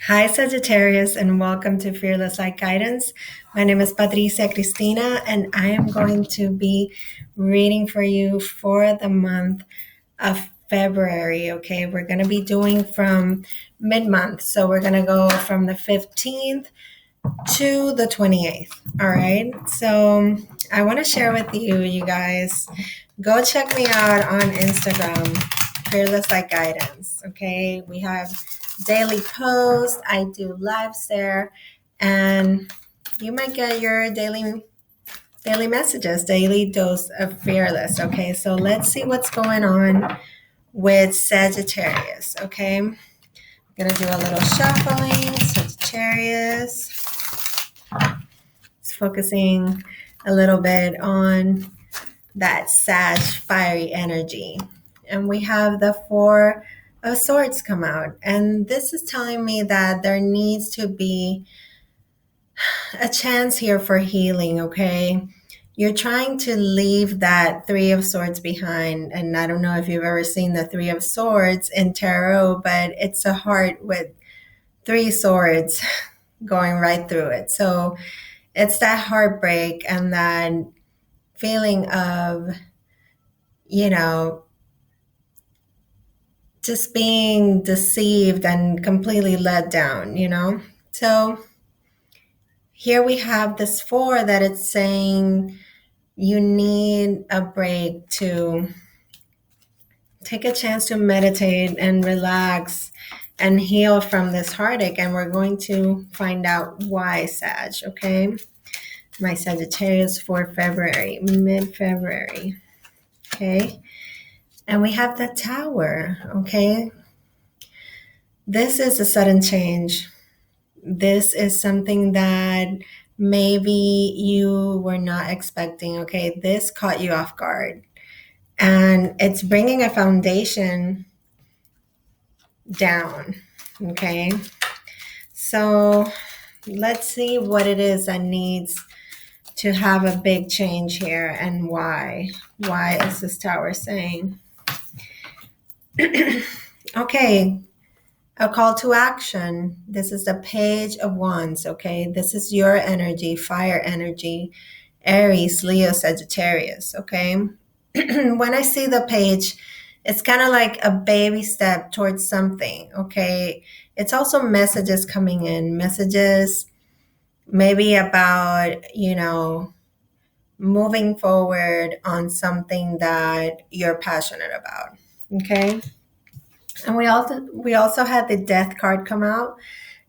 Hi, Sagittarius, and welcome to Fearless Light Guidance. My name is Patricia Cristina, and I am going to be reading for you for the month of February. Okay, we're going to be doing from mid month. So we're going to go from the 15th to the 28th. All right, so I want to share with you, you guys, go check me out on Instagram, Fearless Light Guidance. Okay, we have daily posts. I do lives there, and you might get your daily messages, daily dose of fearless. Okay, so let's see what's going on with Sagittarius. Okay, I'm gonna do a little shuffling. Sagittarius, it's focusing a little bit on that Sag fiery energy. And we have the Four of Swords come out. And this is telling me that there needs to be a chance here for healing, okay? You're trying to leave that Three of Swords behind. And I don't know if you've ever seen the Three of Swords in tarot, but it's a heart with three swords going right through it. So it's that heartbreak and that feeling of, you know, just being deceived and completely let down. So here we have this four that it's saying you need a break to take a chance to meditate and relax and heal from this heartache. And we're going to find out why, Sag, okay? My Sagittarius for February, mid-February, okay? And we have the Tower, okay? This is a sudden change. This is something that maybe you were not expecting, okay? This caught you off guard. And it's bringing a foundation down, okay? So let's see what it is that needs to have a big change here and why. Why is this Tower saying? Okay, a call to action. This is the Page of Wands, okay? This is your energy, fire energy, Aries, Leo, Sagittarius, okay? When I see the page, it's kind of like a baby step towards something, okay? It's also messages coming in, messages maybe about, moving forward on something that you're passionate about, okay? And we also had the Death card come out.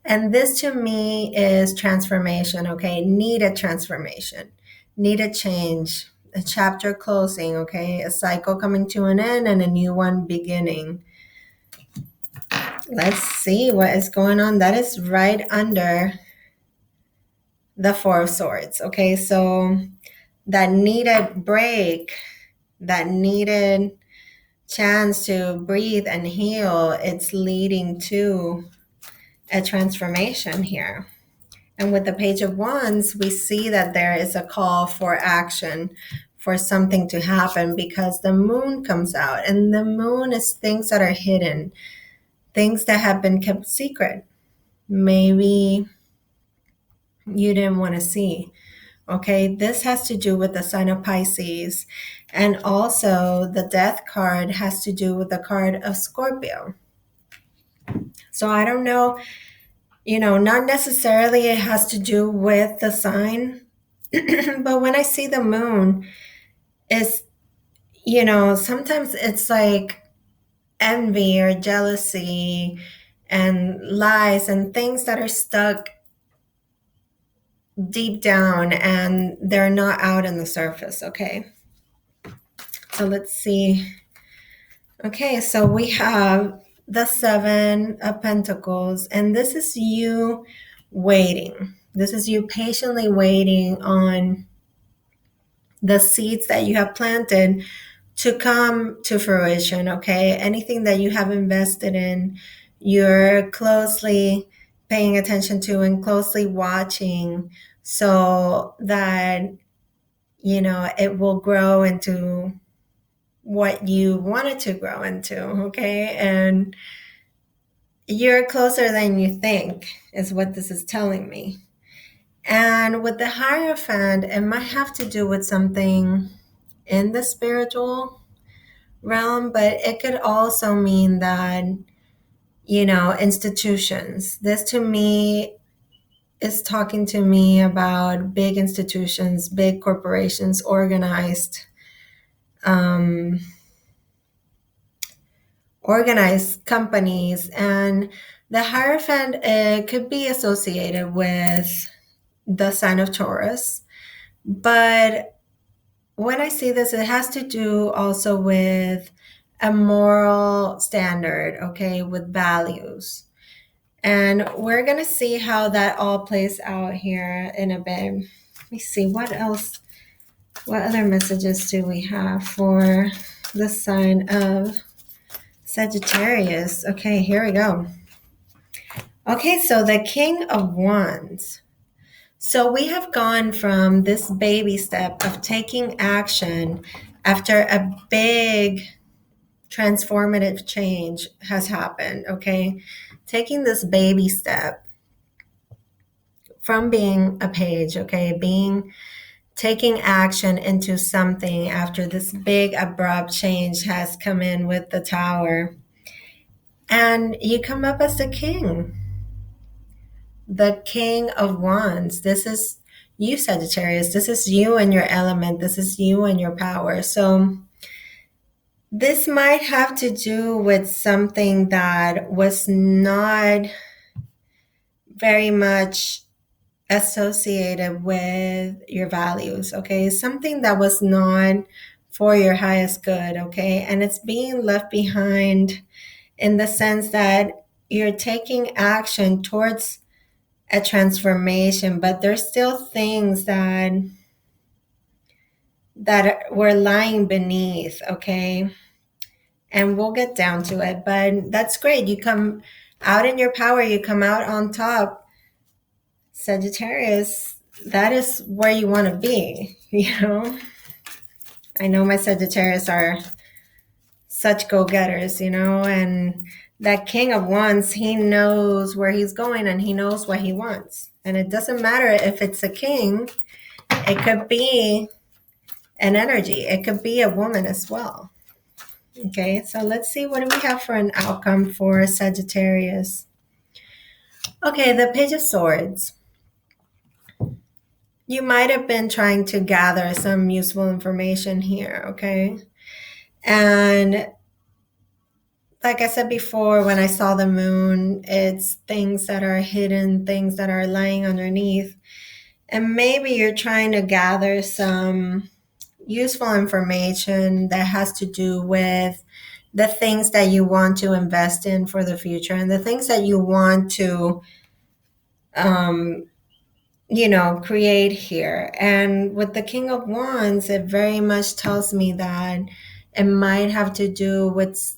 And this to me is transformation, okay? Need a transformation, need a change, a chapter closing, okay? A cycle coming to an end and a new one beginning. Let's see what is going on. That is right under the Four of Swords, okay? So that needed break, that needed chance to breathe and heal, it's leading to a transformation here. And with the Page of Wands, we see that there is a call for action, for something to happen, because the moon comes out. And the moon is things that are hidden, things that have been kept secret. Maybe you didn't want to see. Okay, this has to do with the sign of Pisces. And also the Death card has to do with the card of Scorpio. So I don't know, not necessarily it has to do with the sign, but when I see the moon, is, sometimes it's like envy or jealousy and lies and things that are stuck deep down and they're not out in the surface, okay? So let's see. Okay, so we have the Seven of Pentacles, and this is you waiting. This is you patiently waiting on the seeds that you have planted to come to fruition, okay? Anything that you have invested in, you're closely paying attention to and closely watching so that, it will grow into what you want it to grow into, okay? And you're closer than you think, is what this is telling me. And with the Hierophant, it might have to do with something in the spiritual realm, but it could also mean that, institutions. This to me is talking to me about big institutions, big corporations, um, organized companies. And the Hierophant could be associated with the sign of Taurus. But when I see this, it has to do also with a moral standard, okay, with values. And we're going to see how that all plays out here in a bit. Let me see what else, what other messages do we have for the sign of Sagittarius? Okay, here we go. Okay, so the King of Wands. So we have gone from this baby step of taking action after a big transformative change has happened, okay? Taking this baby step from being a page, okay, taking action into something after this big abrupt change has come in with the Tower. And you come up as the King of Wands. This is you, Sagittarius. This is you and your element. This is you and your power. So this might have to do with something that was not very much associated with your values, okay? Something that was not for your highest good, okay? And it's being left behind in the sense that you're taking action towards a transformation, but there's still things that were lying beneath, okay? And we'll get down to it, but that's great. You come out in your power, you come out on top. Sagittarius, that is where you want to be, I know my Sagittarius are such go-getters, and that King of Wands, he knows where he's going and he knows what he wants. And it doesn't matter if it's a king, it could be an energy, it could be a woman as well. Okay, so let's see, what do we have for an outcome for Sagittarius? Okay, the Page of Swords. You might have been trying to gather some useful information here, okay? And like I said before, when I saw the moon, it's things that are hidden, things that are lying underneath. And maybe you're trying to gather some useful information that has to do with the things that you want to invest in for the future and the things that you want to create here. And with the King of Wands, it very much tells me that it might have to do with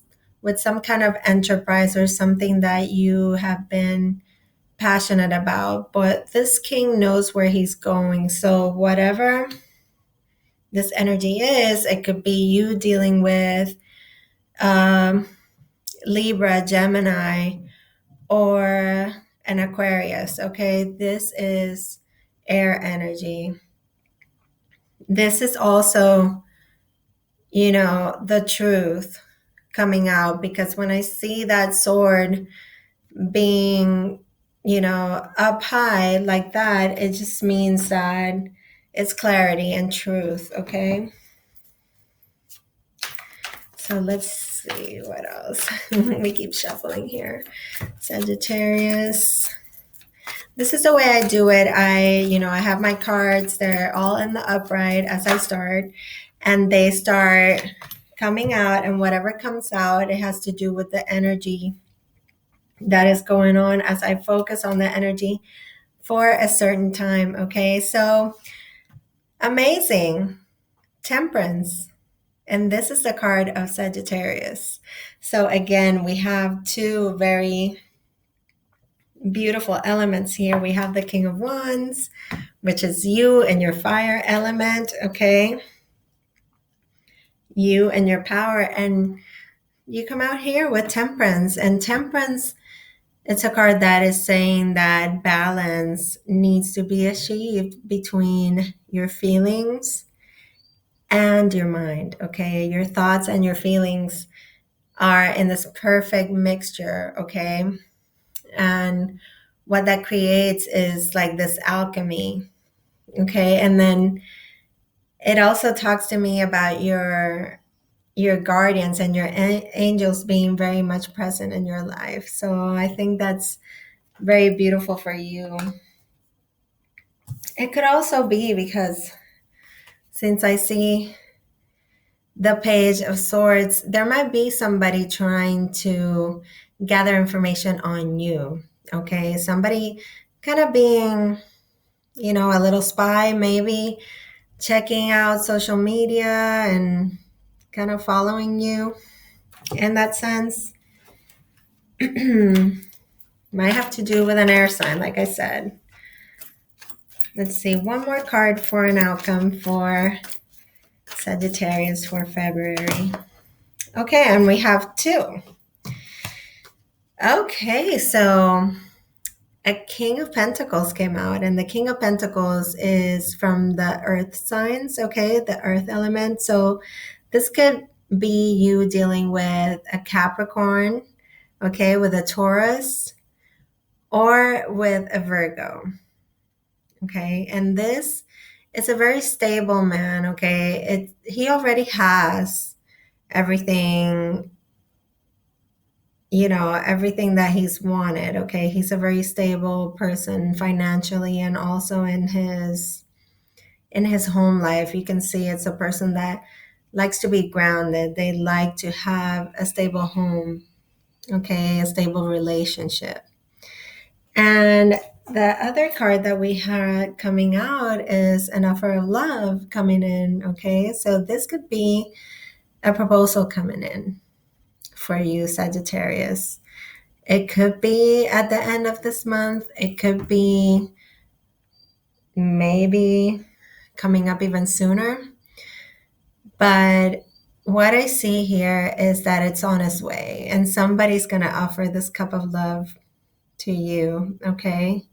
some kind of enterprise or something that you have been passionate about. But this king knows where he's going. So whatever this energy is, it could be you dealing with Libra, Gemini, or an Aquarius. Okay, this is air energy. This is also, the truth coming out, because when I see that sword being, up high like that, it just means that it's clarity and truth, okay? So let's see what else. We keep shuffling here. Sagittarius. This is the way I do it. I have my cards. They're all in the upright as I start, and they start coming out, and whatever comes out, it has to do with the energy that is going on as I focus on the energy for a certain time. Okay, so amazing. Temperance. And this is the card of Sagittarius. So again, we have two very beautiful elements here. We have the King of Wands, which is you and your fire element, okay? You and your power. And you come out here with Temperance. And Temperance It's a card that is saying that balance needs to be achieved between your feelings and your mind, okay? Your thoughts and your feelings are in this perfect mixture, okay? And what that creates is like this alchemy, okay? And then it also talks to me about your guardians and your angels being very much present in your life. So I think that's very beautiful for you. It could also be because since I see the page of swords, there might be somebody trying to gather information on you. Okay, somebody kind of being, a little spy, maybe checking out social media and kind of following you in that sense. Might have to do with an air sign, like I said. Let's see, one more card for an outcome for Sagittarius for February. Okay, and we have two. Okay, so a King of Pentacles came out, and the King of Pentacles is from the earth signs, okay, the earth element. So this could be you dealing with a Capricorn, okay, with a Taurus, or with a Virgo, okay. And this is a very stable man, okay. He already has everything, everything that he's wanted, okay. He's a very stable person financially and also in his home life. You can see it's a person that likes to be grounded. They like to have a stable home, okay, a stable relationship. And the other card that we had coming out is an offer of love coming in, okay. So this could be a proposal coming in for you, Sagittarius. It could be at the end of this month. It could be maybe coming up even sooner. But what I see here is that it's on its way, and somebody's going to offer this cup of love to you, okay?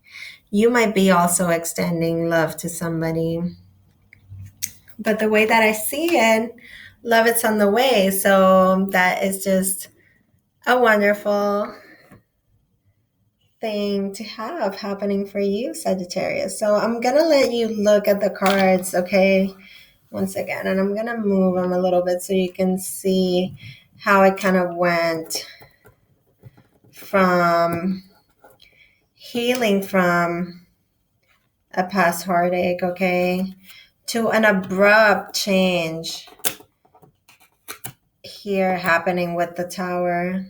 You might be also extending love to somebody. But the way that I see it, love it's on the way. So that is just a wonderful thing to have happening for you, Sagittarius. So I'm going to let you look at the cards, okay, once again. And I'm going to move them a little bit so you can see how it kind of went from healing from a past heartache, okay, to an abrupt change here happening with the tower.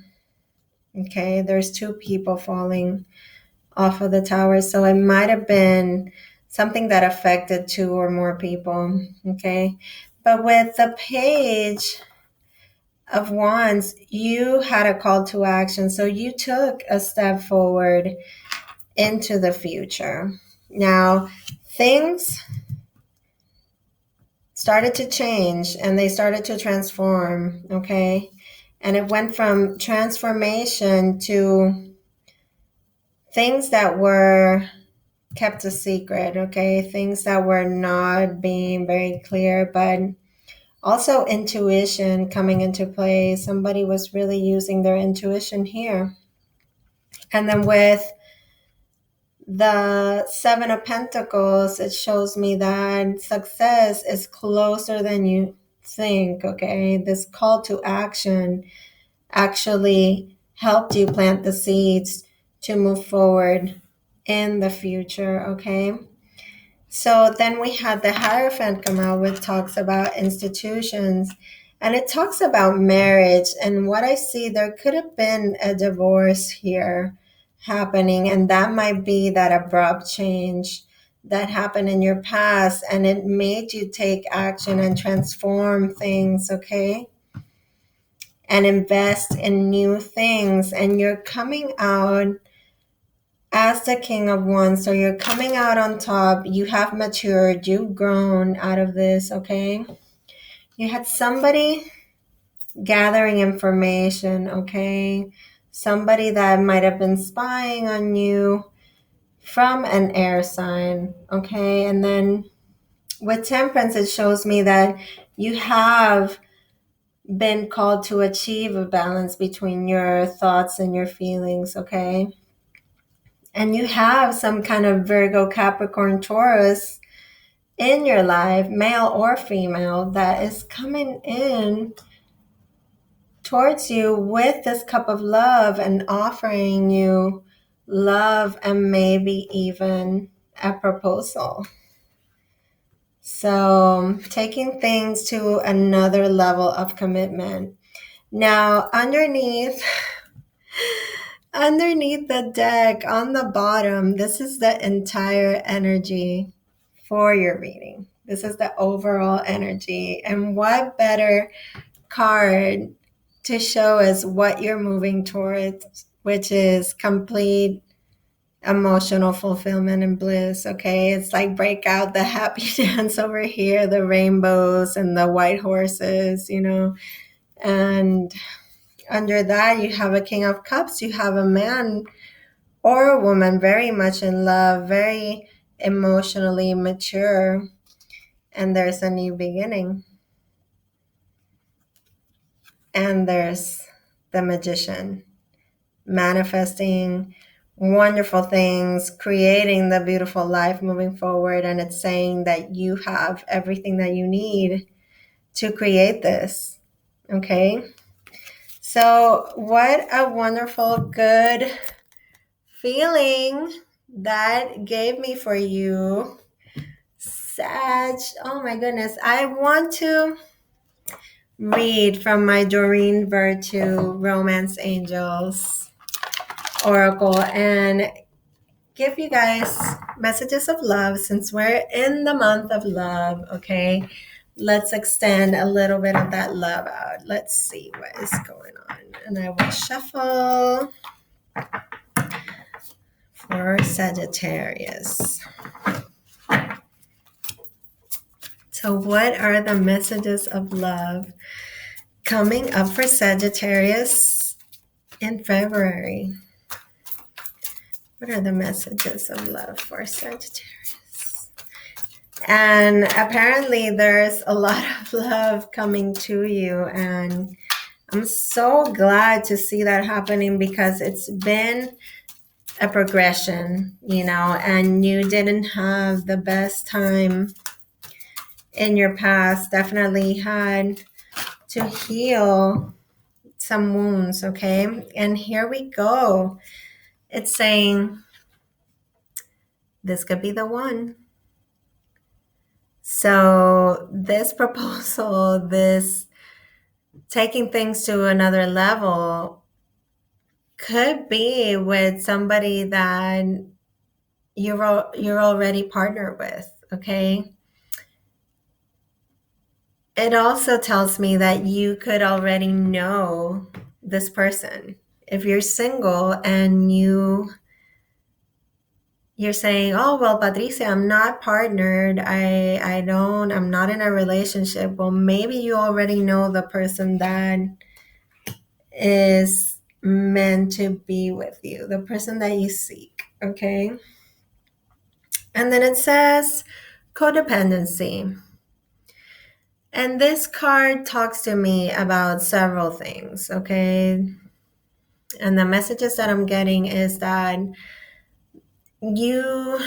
Okay, there's two people falling off of the tower, so it might have been something that affected two or more people, okay. But with the page of wands, you had a call to action, so you took a step forward into the future. Now things started to change and they started to transform, okay. And it went from transformation to things that were kept a secret, okay? Things that were not being very clear, but also intuition coming into play. Somebody was really using their intuition here. And then with the Seven of Pentacles, it shows me that success is closer than you think, okay? This call to action actually helped you plant the seeds to move forward in the future, okay? So then we had the Hierophant come out, which talks about institutions, and it talks about marriage. And what I see, there could have been a divorce here happening, and that might be that abrupt change that happened in your past, and it made you take action and transform things, okay? And invest in new things. And you're coming out as the King of Wands. So you're coming out on top. You have matured. You've grown out of this, okay? You had somebody gathering information, okay? somebody that might have been spying on you from an air sign, okay? And then with Temperance, it shows me that you have been called to achieve a balance between your thoughts and your feelings, okay? And you have some kind of Virgo, Capricorn, Taurus in your life, male or female, that is coming in towards you with this cup of love and offering you love and maybe even a proposal. So taking things to another level of commitment. Now, underneath the deck on the bottom, this is the entire energy for your reading. This is the overall energy. And what better card to show us what you're moving towards, which is complete emotional fulfillment and bliss. Okay, it's like break out the happy dance over here, the rainbows and the white horses, and under that you have a King of Cups. You have a man or a woman very much in love, very emotionally mature, and there's a new beginning. And there's the Magician, manifesting wonderful things, creating the beautiful life moving forward. And it's saying that you have everything that you need to create this. Okay. So, what a wonderful, good feeling that gave me for you, Sag. Oh my goodness. I want to read from my Doreen Virtue Romance Angels Oracle and give you guys messages of love since we're in the month of love. Okay, let's extend a little bit of that love out. Let's see what is going on, and I will shuffle for Sagittarius. So what are the messages of love coming up for Sagittarius in February? What are the messages of love for Sagittarius? And apparently there's a lot of love coming to you. And I'm so glad to see that happening because it's been a progression, and you didn't have the best time in your past. Definitely had to heal some wounds, okay? And here we go. It's saying this could be the one. So this proposal, this taking things to another level could be with somebody that you're already partnered with, okay? It also tells me that you could already know this person. If you're single and you're saying, oh, well, Patricia, I'm not partnered. I'm not in a relationship. Well, maybe you already know the person that is meant to be with you, the person that you seek, okay? And then it says codependency. And this card talks to me about several things, okay? And the messages that I'm getting is that you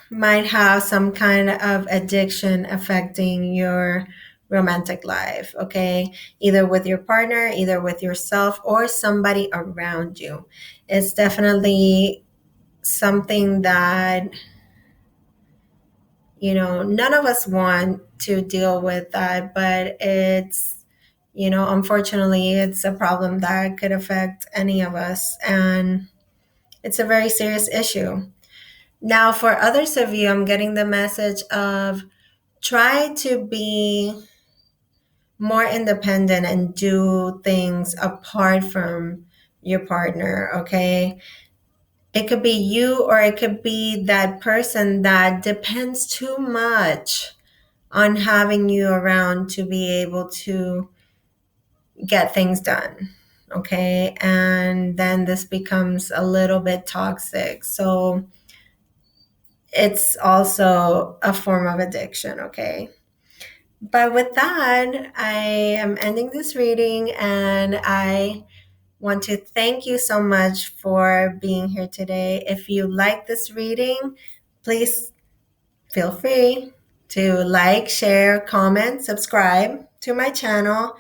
might have some kind of addiction affecting your romantic life, okay? Either with your partner, either with yourself, or somebody around you. It's definitely something that, none of us want to deal with that, but it's, unfortunately, it's a problem that could affect any of us. And it's a very serious issue. Now, for others of you, I'm getting the message of try to be more independent and do things apart from your partner, okay? It could be you or it could be that person that depends too much on having you around to be able to get things done, okay? And then this becomes a little bit toxic. So it's also a form of addiction, okay? But with that, I am ending this reading, and I want to thank you so much for being here today. If you like this reading, please feel free to like, share, comment, subscribe to my channel.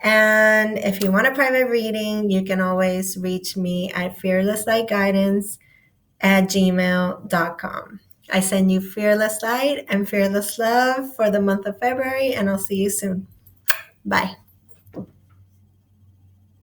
And if you want a private reading, you can always reach me at fearlesslightguidance@gmail.com. I send you fearless light and fearless love for the month of February, and I'll see you soon. Bye.